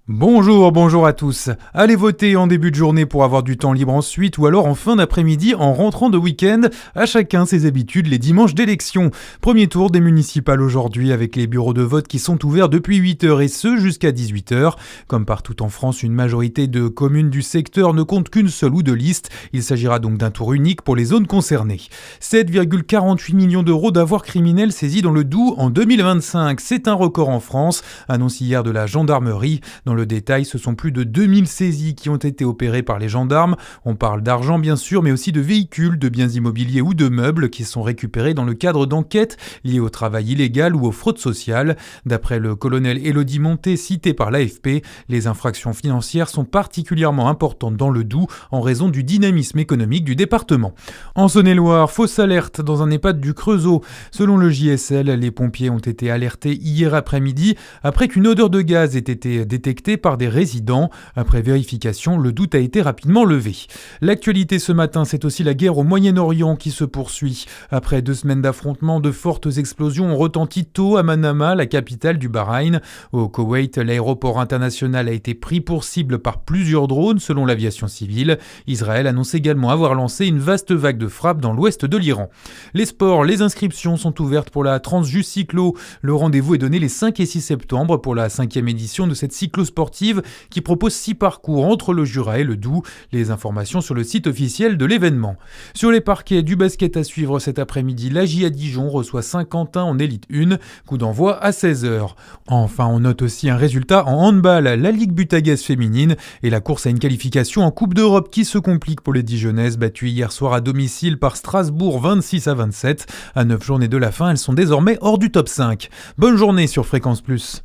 Bonjour à tous. Allez voter en début de journée pour avoir du temps libre ensuite ou alors en fin d'après-midi en rentrant de week-end. À chacun ses habitudes les dimanches d'élection. Premier tour des municipales aujourd'hui avec les bureaux de vote qui sont ouverts depuis 8h et ce jusqu'à 18h. Comme partout en France, une majorité de communes du secteur ne compte qu'une seule ou deux listes. Il s'agira donc d'un tour unique pour les zones concernées. 7,48 millions d'euros d'avoirs criminels saisis dans le Doubs en 2025. C'est un record en France, annonce hier de la gendarmerie. Dans le détail, ce sont plus de 2000 saisies qui ont été opérées par les gendarmes. On parle d'argent bien sûr, mais aussi de véhicules, de biens immobiliers ou de meubles qui sont récupérés dans le cadre d'enquêtes liées au travail illégal ou aux fraudes sociales. D'après le colonel Élodie Monté cité par l'AFP, les infractions financières sont particulièrement importantes dans le Doubs en raison du dynamisme économique du département. En Saône-et-Loire, fausse alerte dans un EHPAD du Creusot. Selon le JSL, les pompiers ont été alertés hier après-midi après qu'une odeur de gaz ait été détectée par des résidents. Après vérification, le doute a été rapidement levé. L'actualité ce matin, c'est aussi la guerre au Moyen-Orient qui se poursuit. Après 2 semaines d'affrontements, de fortes explosions ont retenti tôt à Manama, la capitale du Bahreïn. Au Koweït, l'aéroport international a été pris pour cible par plusieurs drones selon l'aviation civile. Israël annonce également avoir lancé une vaste vague de frappes dans l'ouest de l'Iran. Les sports, les inscriptions sont ouvertes pour la Transjus Cyclo. Le rendez-vous est donné les 5 et 6 septembre pour la 5e édition de cette cyclo-sportive qui propose 6 parcours entre le Jura et le Doubs. Les informations sur le site officiel de l'événement. Sur les parquets du basket à suivre cet après-midi, l'AJ à Dijon reçoit Saint-Quentin en Élite 1, coup d'envoi à 16h. Enfin, on note aussi un résultat en handball, la Ligue Butagaz féminine et la course à une qualification en Coupe d'Europe qui se complique pour les Dijonnaises, battues hier soir à domicile par Strasbourg 26-27. À 9 journées de la fin, elles sont désormais hors du top 5. Bonne journée sur Fréquence Plus.